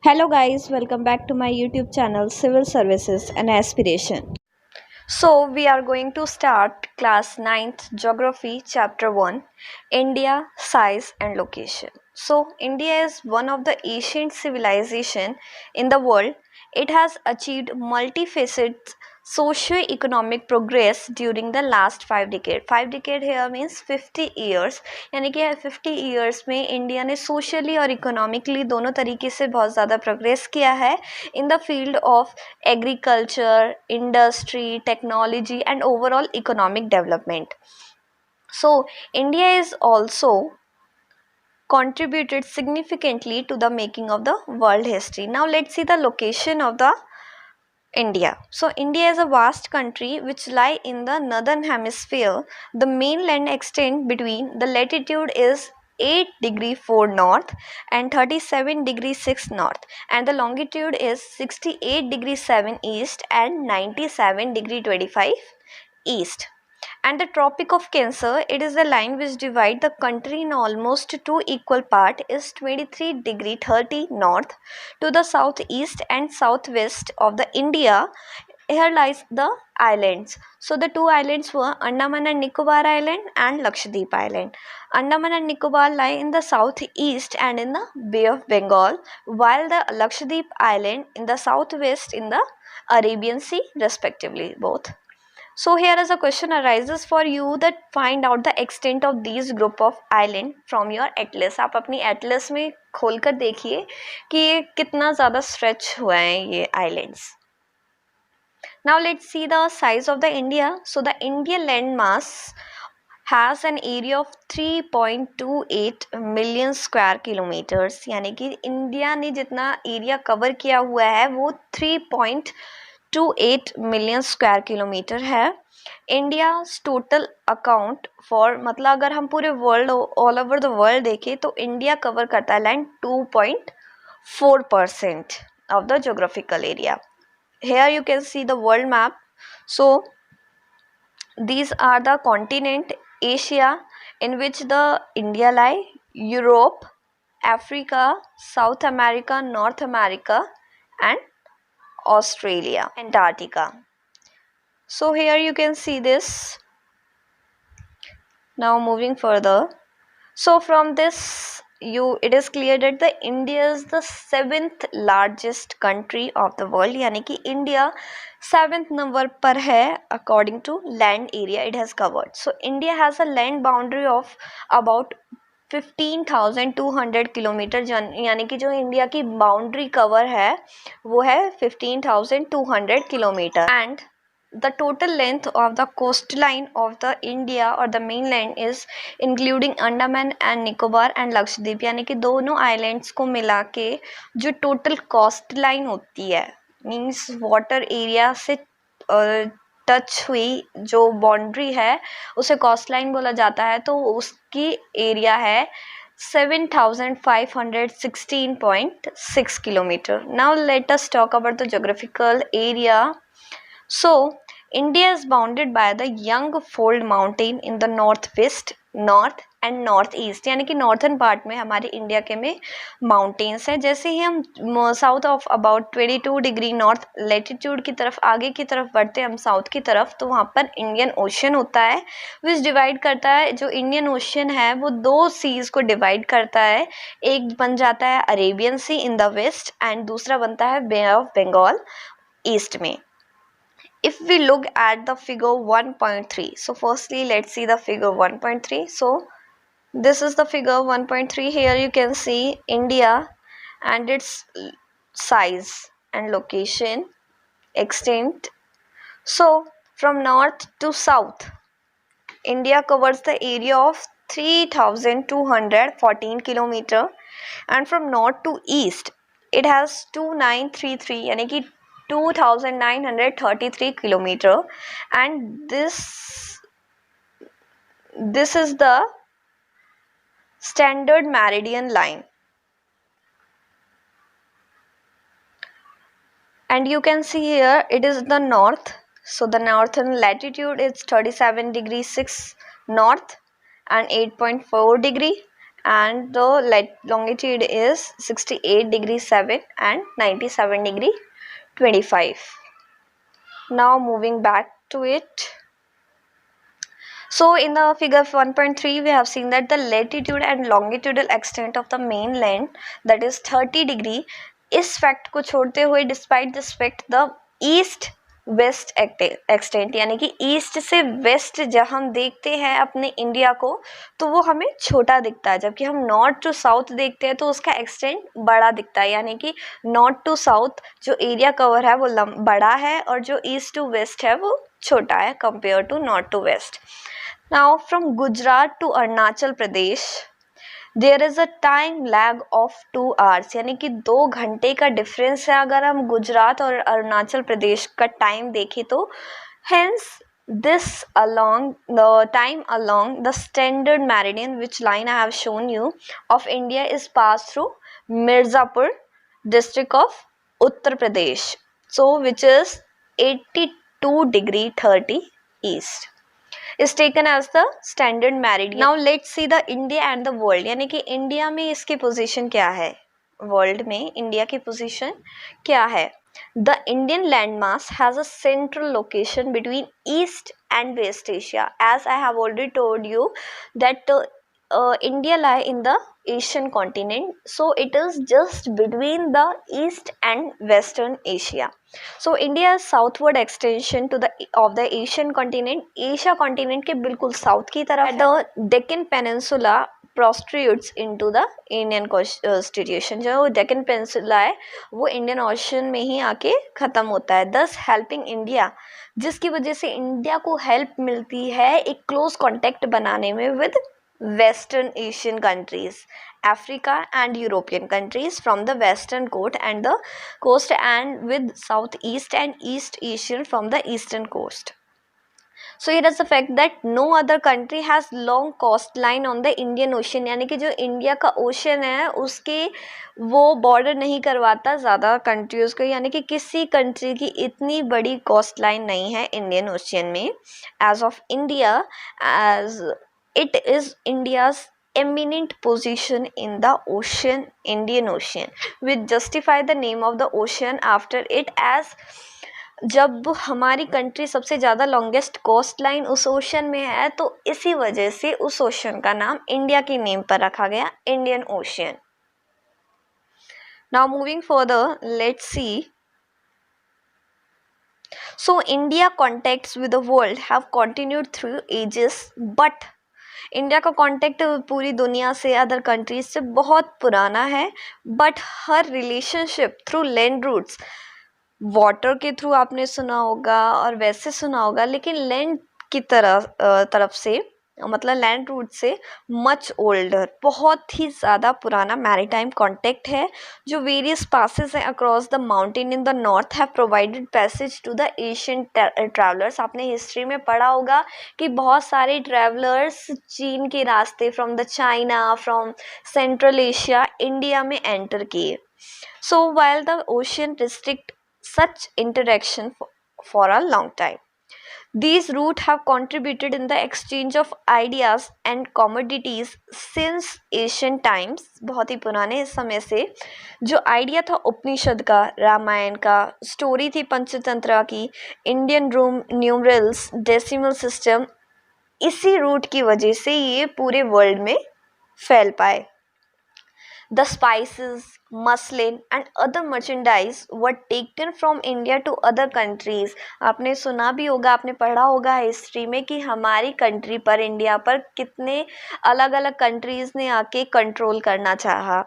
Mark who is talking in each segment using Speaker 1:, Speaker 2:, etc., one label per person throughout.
Speaker 1: Hello guys, welcome back to my YouTube channel Civil Services and Aspiration. So we are going to start class 9th Geography chapter 1 India size and location. So India is one of the ancient civilization in the world. It has achieved multifaceted socio-economic progress during the last 5 decades. 5 decade here means 50 years. यानी कि 50 years में India ने socially और economically दोनों तरीके से बहुत ज़्यादा प्रोग्रेस किया है in the field of agriculture, industry, technology and overall economic development. So India is also contributed significantly to the making of the world history. Now let's see the location of the India. So India is a vast country which lie in the northern hemisphere. The mainland extent between the latitude is 8 degree 4 north and 37 degree 6 north, and the longitude is 68 degree 7 east and 97 degree 25 east. And the Tropic of Cancer, it is the line which divide the country in almost two equal part, is 23 degree 30 north to the southeast and southwest of the India. Here lies the islands. So the two islands were Andaman and Nicobar Island and Lakshadweep Island. Andaman and Nicobar lie in the southeast and in the Bay of Bengal, while the Lakshadweep Island in the southwest in the Arabian Sea respectively both. So here as a question arises for you that find out the extent of these group of island from your atlas. आप अपनी atlas में खोलकर देखिए कि ये कितना ज़्यादा stretch हुआ है ये islands. Now let's see the size of the India. So the Indian land mass has an area of 3.28 million square kilometers. यानी कि इंडिया ने जितना एरिया कवर किया हुआ है वो 3.28 मिलियन स्क्वायर किलोमीटर है. इंडिया टोटल अकाउंट फॉर मतलब अगर हम पूरे world all over the world देखें तो इंडिया कवर करता है land 2.4% of the geographical area. Here you can see the world map. So these are the continent: Asia, in which the India lie, Europe, Africa, South America, North America, and Australia, Antarctica. So here you can see this. Now moving further. So from this it is clear that the India is the 7th largest country of the world. यानी कि India 7th number पर है according to land area it has covered. So India has a land boundary of about 15,200 kilometre. यानी कि जो India की boundary cover है वो है 15,200 kilometre. And the total length of the coastline of the India or the mainland is including Andaman and Nicobar and Lakshadweep. यानी कि दोनों islands को मिला के जो total coastline होती है means water area से टच हुई जो बाउंड्री है उसे coastline बोला जाता है. तो उसकी एरिया है 7,516.6 kilometer. Now let us talk about the geographical area. So India is bounded by the Young Fold Mountain in the northwest, north and northeast. यानी कि नॉर्थन पार्ट में हमारे इंडिया के में माउंटेन्स है. जैसे ही हम south of about 22 degree north latitude की तरफ आगे की तरफ बढ़ते हैं हम साउथ की तरफ तो वहाँ पर इंडियन ओशन होता है विच डिवाइड करता है. जो इंडियन ओशन है वो दो सीज को डिवाइड करता है. एक बन जाता है Arabian Sea in the west and दूसरा बनता है बे ऑफ बंगाल ईस्ट में. If we look at the figure 1.3, so firstly let's see the figure 1.3. So this is the figure 1.3. Here you can see India and its size and location, extent. So from north to south, India covers the area of 3,214 kilometer, and from north to east it has 2,933 यानी कि 2,933 kilometer, and this is the standard meridian line. And you can see here it is the north. So the northern latitude is 37 degree 6 north and 8.4 degree, and the longitude is 68 degree 7 and 97 degree 25. Now moving back to it. So in the figure 1.3 we have seen that the latitude and longitudinal extent of the mainland, that is 30 degree, इस fact को छोड़ते हुए despite this fact the east west extent, यानी कि east से waste जब हम देखते हैं अपने इंडिया को तो वो हमें छोटा दिखता है, जबकि हम नॉर्थ टू साउथ देखते हैं तो उसका एक्सटेंट बड़ा दिखता है, यानी कि नॉर्थ टू साउथ जो एरिया कवर है वो बड़ा है और जो ईस्ट टू वेस्ट है वो छोटा है compare to north to west. Now from Gujarat to Arunachal Pradesh there is a time lag of 2 hours, यानी कि 2 घंटे का डिफरेंस है अगर हम गुजरात और अरुणाचल प्रदेश का टाइम देखें तो. Hence this along the time along the standard meridian which line I have shown you of India is passed through Mirzapur district of Uttar Pradesh, so which is 82 degree 30 east is taken as the standard meridian. Now let's see the India and the world, यानी कि India में इसकी position क्या है, world में India की position क्या है. The Indian landmass has a central location between East and West Asia. As I have already told you that India lie in the Asian continent, so it is just between the East and Western Asia. So India is southward extension to the of the Asian continent. Asia continent के बिल्कुल south की तरफ. The Deccan Peninsula protrudes into the Indian Constitution. जो Deccan Peninsula है वो Indian Ocean में ही आके ख़त्म होता है, thus helping India, जिसकी वजह से इंडिया को हेल्प मिलती है एक क्लोज कॉन्टेक्ट बनाने में with Western Asian countries, Africa and European countries from the western coast and with Southeast and East Asian from the eastern coast. So here is the fact that no other country has long coastline on the Indian Ocean, यानी कि जो India का ocean है उसके वो border नहीं करवाता ज़्यादा कंट्रीज़ को, यानी कि किसी कंट्री की इतनी बड़ी कोस्ट लाइन नहीं है इंडियन ओशियन में edge of India, as it is India's eminent position in the ocean, Indian Ocean, which justify the name of the ocean after it as जब हमारी कंट्री सबसे ज़्यादा लॉन्गेस्ट कोस्ट लाइन उस ocean में है तो इसी वजह से उस ओशन का नाम इंडिया की नेम पर रखा गया, Indian ocean. Now moving further let's see. So India contacts with the world have continued through ages, but India का कॉन्टेक्ट पूरी दुनिया से अदर कंट्रीज से बहुत पुराना है, बट हर relationship through land routes, water के थ्रू आपने सुना होगा और वैसे सुना होगा, लेकिन लैंड की तरफ से मतलब लैंड रूट से मच ओल्डर, बहुत ही ज़्यादा पुराना मैरीटाइम कॉन्टेक्ट है जो वेरियस पासेस हैं across the mountain in the north have provided passage to the Asian travellers. आपने हिस्ट्री में पढ़ा होगा कि बहुत सारे ट्रैवलर्स चीन के रास्ते from the China, from central Asia India में एंटर किए. So while the ocean restrict such interaction for a long time. These routes have contributed in the exchange of ideas and commodities since ancient times. बहुत ही पुराने समय से जो idea था उपनिषद का, रामायण का, स्टोरी थी पंचतंत्र की, इंडियन न्यूमरल्स, डेसिमल सिस्टम, इसी रूट की वजह से ये पूरे वर्ल्ड में फैल पाए. The spices, muslin and other merchandise were taken from India to other countries. आपने सुना भी होगा, आपने पढ़ा होगा हिस्ट्री में कि हमारी कंट्री पर, इंडिया पर कितने अलग अलग कंट्रीज़ ने आके कंट्रोल करना चाहा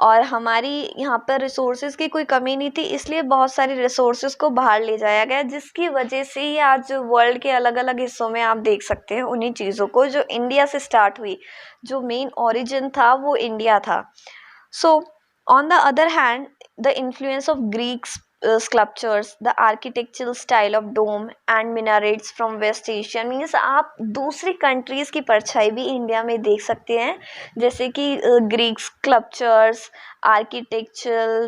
Speaker 1: और हमारी यहाँ पर रिसोर्सेज की कोई कमी नहीं थी, इसलिए बहुत सारे रिसोर्सेज को बाहर ले जाया गया, जिसकी वजह से ही आज वर्ल्ड के अलग अलग हिस्सों में आप देख सकते हैं उन्हीं चीज़ों को जो इंडिया से स्टार्ट हुई, जो मेन ओरिजिन था वो इंडिया था. So on the other hand, the influence of Greek sculptures, the architectural style of dome and minarets from West Asia means आप दूसरी कंट्रीज़ की परछाई भी इंडिया में देख सकते हैं, जैसे कि Greek sculptures, architectural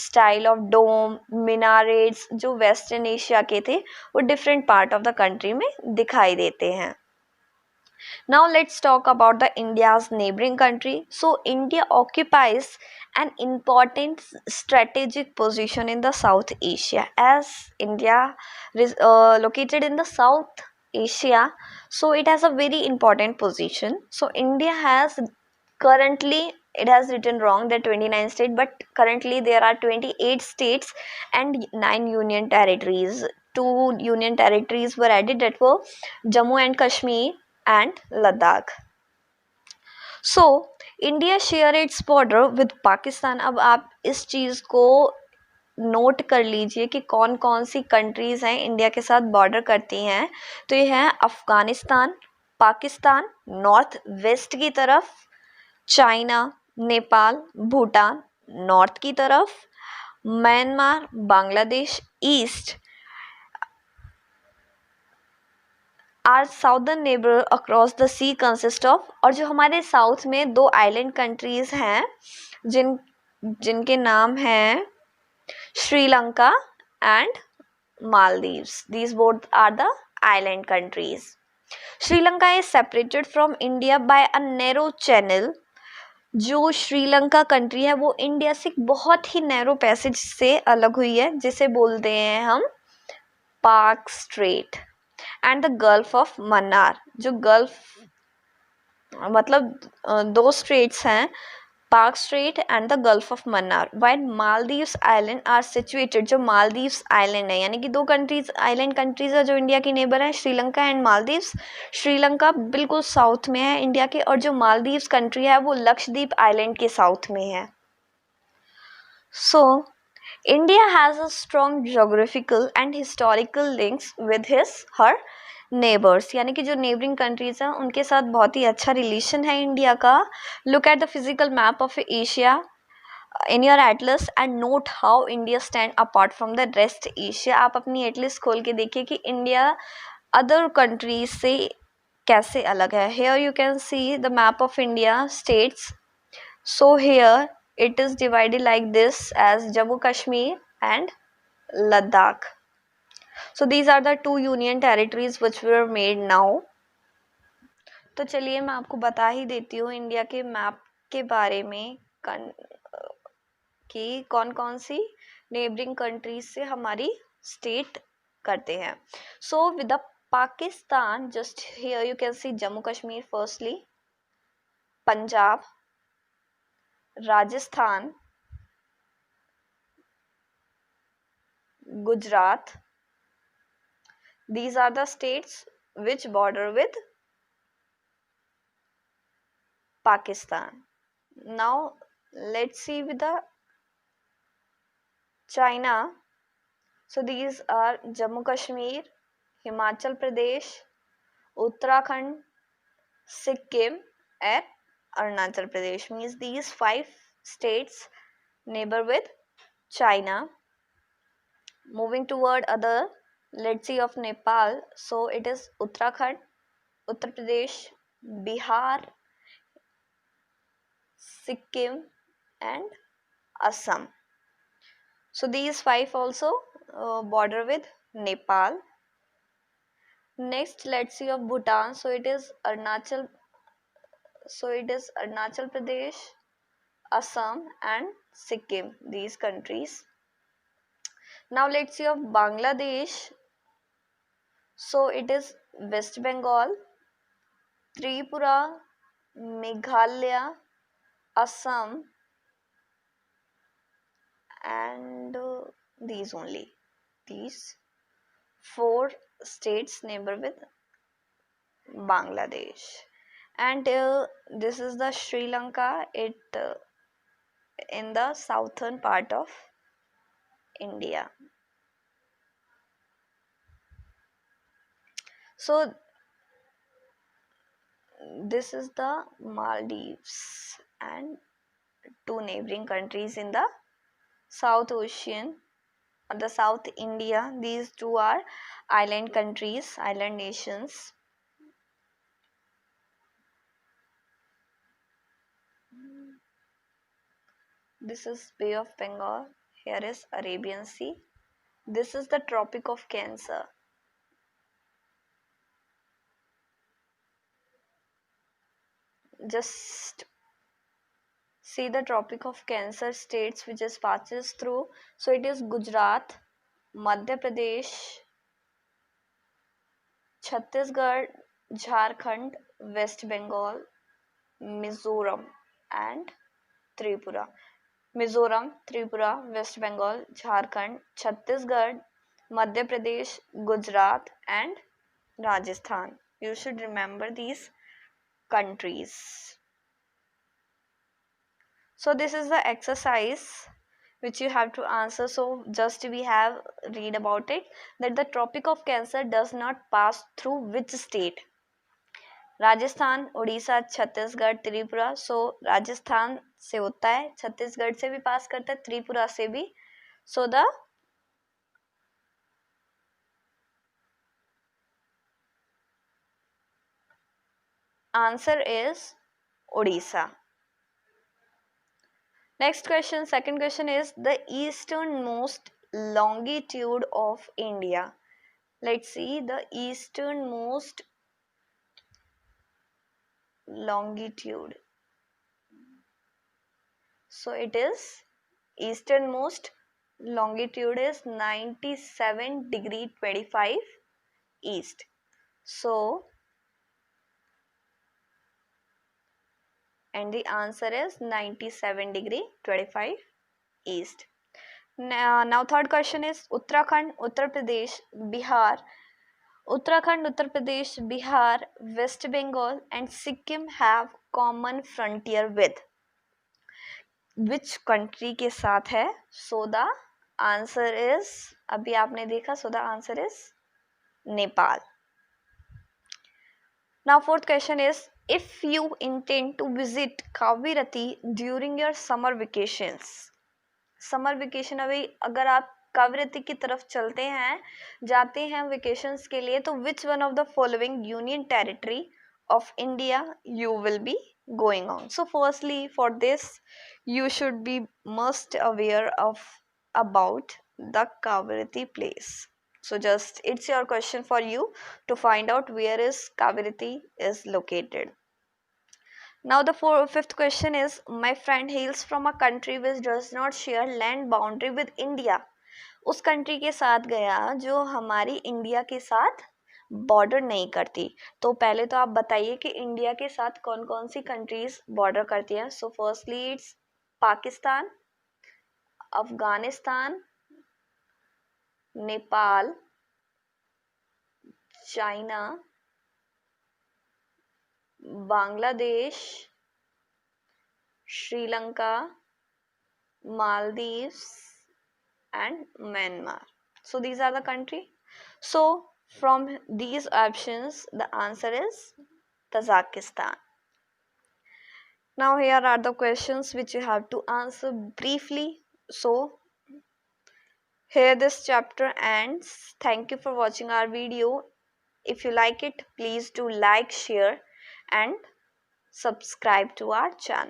Speaker 1: style of dome, minarets जो वेस्टर्न एशिया के थे वो different part of the country में दिखाई देते हैं. Now let's talk about the India's neighboring country. So India occupies an important strategic position in the South Asia, as India is located in the South Asia, so it has a very important position. So India has currently, it has written wrong that 29 states, but currently there are 28 states and 9 union territories. Two union territories were added, that were Jammu and Kashmir and Ladakh. So India share its border with Pakistan. अब आप इस चीज़ को note कर लीजिए कि कौन कौन सी countries हैं इंडिया के साथ बॉर्डर करती हैं. तो ये हैं अफ़गानिस्तान, पाकिस्तान नॉर्थ वेस्ट की तरफ, चाइना, नेपाल, भूटान नॉर्थ की तरफ, Myanmar, Bangladesh east, are southern neighbour across the sea consist of. और जो हमारे साउथ में दो आइलैंड कंट्रीज हैं जिनके नाम हैं Sri Lanka and Maldives. These both are the island countries. Sri Lanka is separated from India by a narrow channel. जो श्रीलंका कंट्री है वो इंडिया से बहुत ही नैरो पैसेज से अलग हुई है, जिसे बोलते हैं हम Palk strait and the gulf of Mannar. जो गल्फ मतलब दो स्ट्रेट्स हैं, Palk strait and the gulf of Mannar. While Maldives island are situated. जो मालदीव्स आइलैंड है, यानी कि दो कंट्रीज आइलैंड कंट्रीज है जो इंडिया की नेबर है, श्रीलंका एंड मालदीव्स. श्रीलंका बिल्कुल साउथ में है इंडिया के, और जो मालदीव्स कंट्री है वो लक्षद्वीप आइलैंड के साउथ में है. सो India has a strong geographical and historical links with her neighbors. यानी कि जो neighboring countries हैं उनके साथ बहुत ही अच्छा रिलेशन है इंडिया का. Look at the physical map of Asia in your atlas and note how India stand apart from the rest Asia. आप अपनी एटलस खोल के देखिए कि इंडिया अदर कंट्रीज से कैसे अलग है. Here you can see the map of India states. So here it is divided like this as Jammu Kashmir and Ladakh. So these are the two union territories which were made now. तो चलिए मैं आपको बता ही देती हूँ India के map के बारे में कि कौन कौन सी नेबरिंग कंट्रीज से हमारी स्टेट करते हैं. So with the Pakistan, just here you can see Jammu Kashmir firstly, Punjab, Rajasthan, Gujarat. These are the states which border with Pakistan. Now let's see with the China. So these are Jammu Kashmir, Himachal Pradesh, Uttarakhand, Sikkim and Arunachal Pradesh. Means these 5 states neighbor with China. Moving toward other, let's see of Nepal. So it is Uttarakhand, Uttar Pradesh, Bihar, Sikkim and Assam. So these 5 also border with Nepal. Next let's see of Bhutan. So it is Arunachal Pradesh, Assam and Sikkim, these countries. Now let's see of Bangladesh. So it is West Bengal, Tripura, Meghalaya, Assam and these 4 states neighbor with Bangladesh. And this is the Sri Lanka, it in the southern part of India. So this is the Maldives and 2 neighboring countries in the South Ocean or the South India. These 2 are island countries, island nations. This is Bay of Bengal. Here is Arabian Sea. This is the Tropic of Cancer. just see the Tropic of Cancer states which is passes through. So it is Gujarat, Madhya Pradesh, Chhattisgarh, Jharkhand, West Bengal, Mizoram, and Tripura. Mizoram, Tripura, West Bengal, Jharkhand, Chhattisgarh, Madhya Pradesh, Gujarat, and Rajasthan. You should remember these countries. So this is the exercise which you have to answer. So just we have read about it, that the Tropic of Cancer does not pass through which state? Rajasthan, Orissa, Chhattisgarh, Tripura. So Rajasthan से होता है, छत्तीसगढ़ से भी पास करता है, त्रिपुरा से भी. So the answer is Orissa. Next question, second question is the easternmost longitude of India. Let's see the easternmost longitude. So it is easternmost longitude is 97°25 east. So and the answer is 97°25 east. Now third question is Uttarakhand, Uttar Pradesh, Bihar. Uttarakhand, Uttar Pradesh, Bihar, West Bengal and Sikkim have common frontier with which country के साथ है? So the answer is, अभी आपने देखा, so the answer is Nepal. Now fourth question is, if you intend to visit Kavirathi during your summer vacations, summer vacation अभी अगर आप कावेरी की तरफ चलते हैं, जाते हैं वेकेशंस के लिए, तो which one of the following union territory of India you will be going on? So firstly, for this you should be must aware of about the Kaveri place. So just it's your question for you to find out where is Kaveri is located. Now the fifth question is, my friend hails from a country which does not share land boundary with India. उस country के साथ गया जो हमारी India के साथ border नहीं करती. तो पहले तो आप बताइए कि इंडिया के साथ कौन कौन सी कंट्रीज बॉर्डर करती हैं. So firstly it's Pakistan, Afghanistan, Nepal, China, Bangladesh, Sri Lanka, Maldives and Myanmar. So these are the country. So from these options the answer is Tajikistan. Now here are the questions which you have to answer briefly. So here this chapter ends. Thank you for watching our video. If you like it, please do like, share and subscribe to our channel.